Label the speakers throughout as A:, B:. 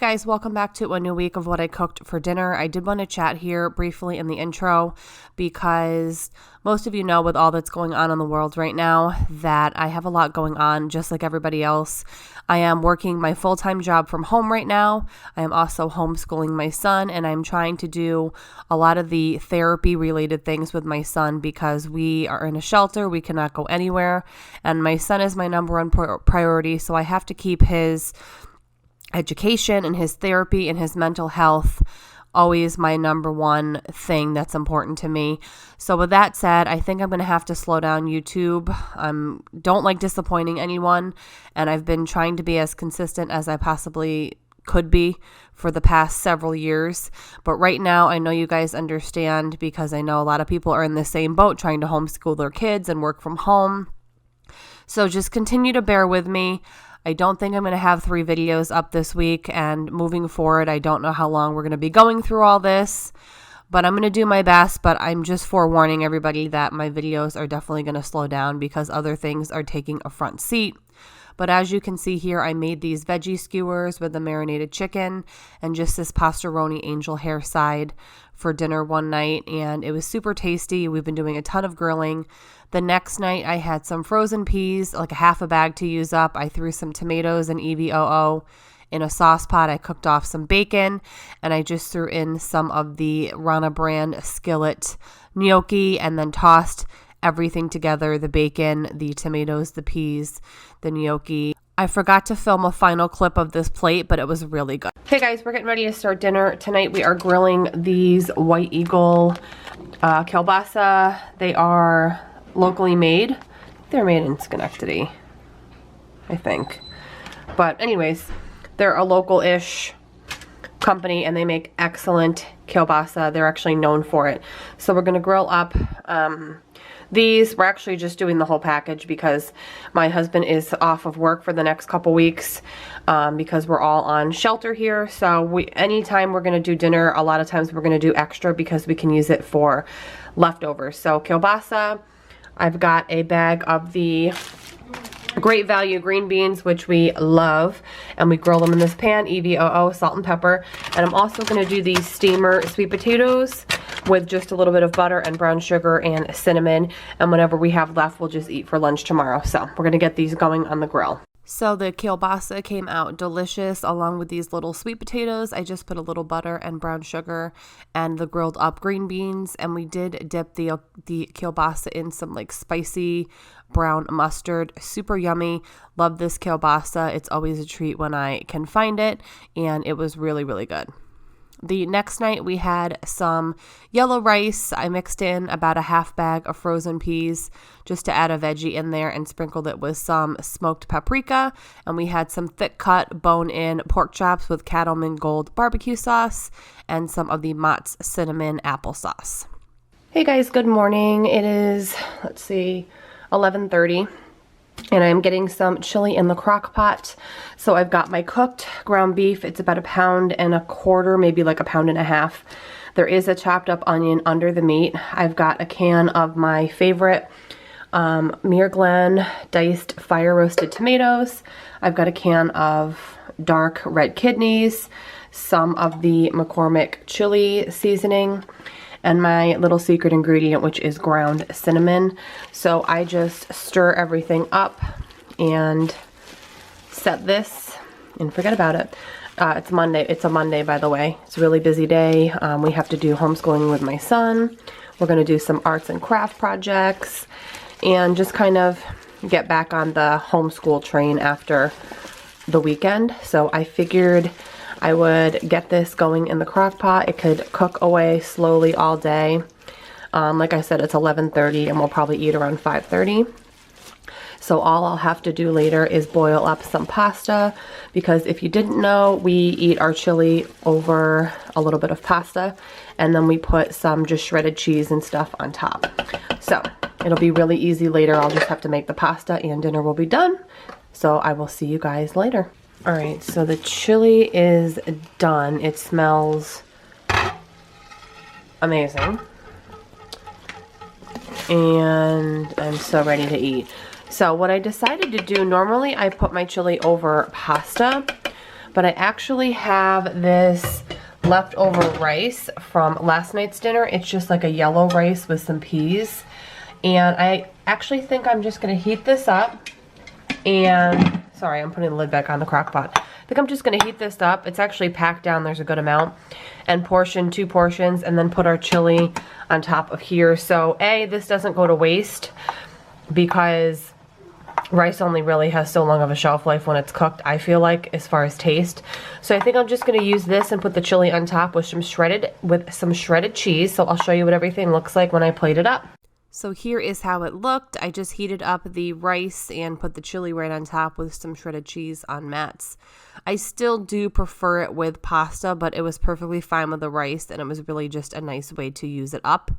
A: Hey guys, welcome back to a new week of what I cooked for dinner. I did want to chat here briefly in the intro because most of you know with all that's going on in the world right now that I have a lot going on just like everybody else. I am working my full-time job from home right now. I am also homeschooling my son, and I'm trying to do a lot of the therapy related things with my son because we are in a shelter. We cannot go anywhere, and my son is my number one priority, so I have to keep his education and his therapy and his mental health always my number one thing that's important to me. So with that said, I think I'm going to have to slow down YouTube. Don't like disappointing anyone, and I've been trying to be as consistent as I possibly could be for the past several years. But right now, I know you guys understand because I know a lot of people are in the same boat trying to homeschool their kids and work from home. So just continue to bear with me. I don't think I'm going to have 3 videos up this week, and moving forward, I don't know how long we're going to be going through all this, but I'm going to do my best. But I'm just forewarning everybody that my videos are definitely going to slow down because other things are taking a front seat. But as you can see here, I made these veggie skewers with the marinated chicken and just this pastaroni angel hair side for dinner one night, and it was super tasty. We've been doing a ton of grilling. The next night I had some frozen peas, like a half a bag to use up. I threw some tomatoes and EVOO in a sauce pot. I cooked off some bacon, and I just threw in some of the Rana brand skillet gnocchi and then tossed everything together, the bacon, the tomatoes, the peas, the gnocchi. I forgot to film a final clip of this plate, but it was really good. Hey guys, we're getting ready to start dinner. Tonight we are grilling these White Eagle Kalbasa. They are locally made. They're made in Schenectady, I think. But anyways, they're a local-ish company and they make excellent kielbasa. They're actually known for it. So we're going to grill up these. We're actually just doing the whole package because my husband is off of work for the next couple weeks because we're all on shelter here. So anytime we're going to do dinner, a lot of times we're going to do extra because we can use it for leftovers. So kielbasa, I've got a bag of the Great Value green beans, which we love, and we grill them in this pan, EVOO, salt and pepper. And I'm also going to do these steamer sweet potatoes with just a little bit of butter and brown sugar and cinnamon, and whatever we have left we'll just eat for lunch tomorrow. So we're going to get these going on the grill. So the kielbasa came out delicious along with these little sweet potatoes. I just put a little butter and brown sugar and the grilled up green beans, and we did dip the kielbasa in some like spicy brown mustard. Super yummy. Love this kielbasa. It's always a treat when I can find it, and it was really, really good. The next night we had some yellow rice. I mixed in about a half bag of frozen peas just to add a veggie in there and sprinkled it with some smoked paprika. And we had some thick cut bone-in pork chops with Cattleman Gold barbecue sauce and some of the Mott's cinnamon applesauce. Hey guys, good morning. It is, let's see, 11:30. And I'm getting some chili in the crock pot. So I've got my cooked ground beef. It's about 1.25 pounds, maybe like 1.5 pounds. There is a chopped up onion under the meat. I've got a can of my favorite Muir Glen diced fire roasted tomatoes. I've got a can of dark red kidneys, some of the McCormick chili seasoning, and my little secret ingredient, which is ground cinnamon. So I just stir everything up and set this and forget about it. It's Monday. It's a Monday, by the way. It's a really busy day. We have to do homeschooling with my son. We're going to do some arts and craft projects and just kind of get back on the homeschool train after the weekend. So I figured I would get this going in the crock pot. It could cook away slowly all day. Like I said, it's 11:30 and we'll probably eat around 5:30. So all I'll have to do later is boil up some pasta, because if you didn't know, we eat our chili over a little bit of pasta, and then we put some just shredded cheese and stuff on top. So it'll be really easy later. I'll just have to make the pasta and dinner will be done. So I will see you guys later. All right, so the chili is done. It smells amazing. And I'm so ready to eat. So what I decided to do, normally I put my chili over pasta, but I actually have this leftover rice from last night's dinner. It's just like a yellow rice with some peas. And I actually think I'm just going to heat this up. And, sorry, I'm putting the lid back on the crock pot. I think I'm just going to heat this up. It's actually packed down. There's a good amount. And portion 2 portions, and then put our chili on top of here. So, this doesn't go to waste because rice only really has so long of a shelf life when it's cooked, I feel like, as far as taste. So I think I'm just going to use this and put the chili on top with some shredded cheese. So I'll show you what everything looks like when I plate it up. So here is how it looked. I just heated up the rice and put the chili right on top with some shredded cheese on mats. I still do prefer it with pasta, but it was perfectly fine with the rice, and it was really just a nice way to use it up.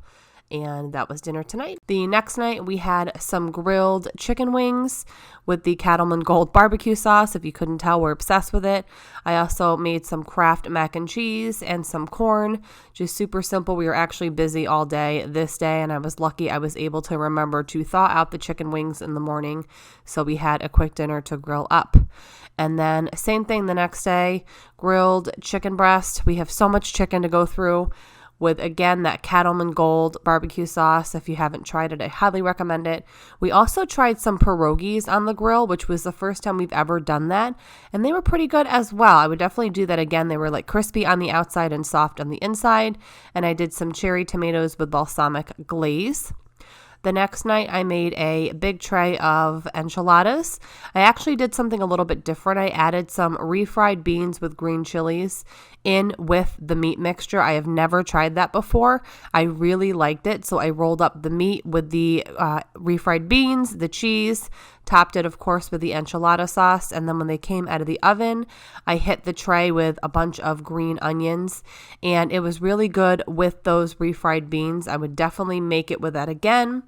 A: And that was dinner tonight. The next night we had some grilled chicken wings with the Cattleman Gold barbecue sauce. If you couldn't tell, we're obsessed with it. I also made some Kraft mac and cheese and some corn. Just super simple. We were actually busy all day this day, and I was lucky I was able to remember to thaw out the chicken wings in the morning. So we had a quick dinner to grill up. And then same thing the next day, grilled chicken breast. We have so much chicken to go through with, again, that Cattleman Gold barbecue sauce. If you haven't tried it, I highly recommend it. We also tried some pierogies on the grill, which was the first time we've ever done that, and they were pretty good as well. I would definitely do that again. They were like crispy on the outside and soft on the inside, and I did some cherry tomatoes with balsamic glaze. The next night, I made a big tray of enchiladas. I actually did something a little bit different. I added some refried beans with green chilies in with the meat mixture. I have never tried that before. I really liked it, so I rolled up the meat with the refried beans, the cheese, topped it, of course, with the enchilada sauce, and then when they came out of the oven, I hit the tray with a bunch of green onions, and it was really good with those refried beans. I would definitely make it with that again,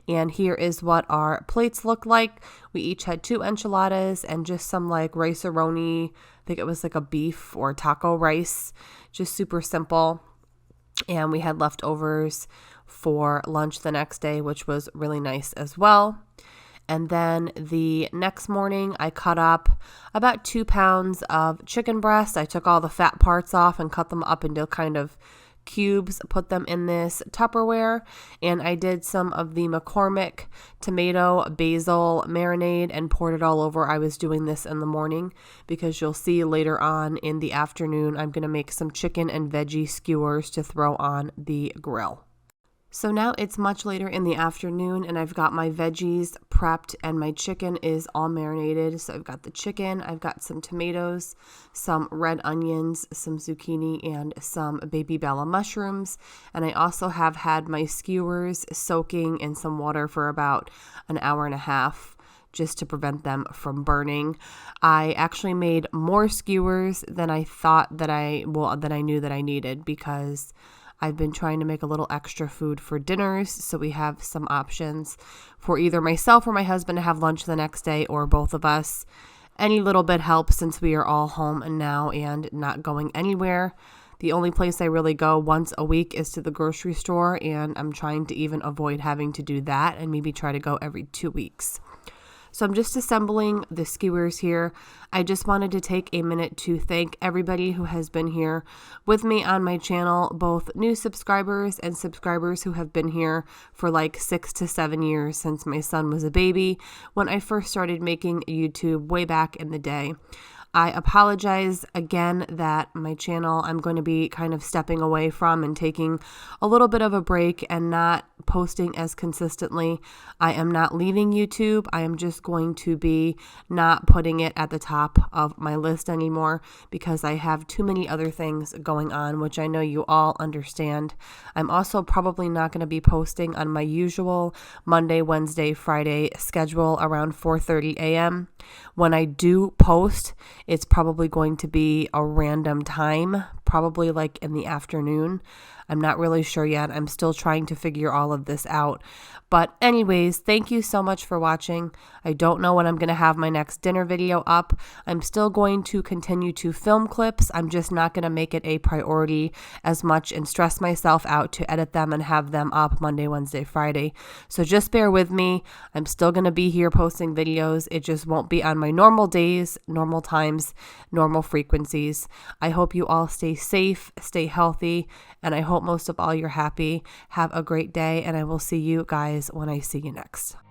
A: and here is what our plates look like. We each had 2 enchiladas and just some like rice-a-roni. I think it was like a beef or taco rice, just super simple. And we had leftovers for lunch the next day, which was really nice as well. And then the next morning, I cut up about 2 pounds of chicken breast. I took all the fat parts off and cut them up into kind of cubes, put them in this Tupperware, and I did some of the McCormick tomato basil marinade and poured it all over. I was doing this in the morning because you'll see later on in the afternoon, I'm going to make some chicken and veggie skewers to throw on the grill. So now it's much later in the afternoon, and I've got my veggies prepped and my chicken is all marinated. So I've got the chicken, I've got some tomatoes, some red onions, some zucchini, and some baby bella mushrooms. And I also have had my skewers soaking in some water for about an hour and a half just to prevent them from burning. I actually made more skewers than I thought than I knew that I needed, because I've been trying to make a little extra food for dinners, so we have some options for either myself or my husband to have lunch the next day, or both of us. Any little bit helps since we are all home and now and not going anywhere. The only place I really go once a week is to the grocery store, and I'm trying to even avoid having to do that and maybe try to go every 2 weeks. So I'm just assembling the skewers here. I just wanted to take a minute to thank everybody who has been here with me on my channel, both new subscribers and subscribers who have been here for like 6 to 7 years since my son was a baby when I first started making YouTube way back in the day. I apologize again that my channel I'm going to be kind of stepping away from and taking a little bit of a break and not posting as consistently. I am not leaving YouTube. I am just going to be not putting it at the top of my list anymore because I have too many other things going on, which I know you all understand. I'm also probably not going to be posting on my usual Monday, Wednesday, Friday schedule around 4:30 a.m. When I do post, it's probably going to be a random time probably like in the afternoon. I'm not really sure yet. I'm still trying to figure all of this out. But anyways, thank you so much for watching. I don't know when I'm going to have my next dinner video up. I'm still going to continue to film clips. I'm just not going to make it a priority as much and stress myself out to edit them and have them up Monday, Wednesday, Friday. So just bear with me. I'm still going to be here posting videos. It just won't be on my normal days, normal times, normal frequencies. I hope you all stay safe, stay healthy, and I hope most of all you're happy. Have a great day, and I will see you guys when I see you next.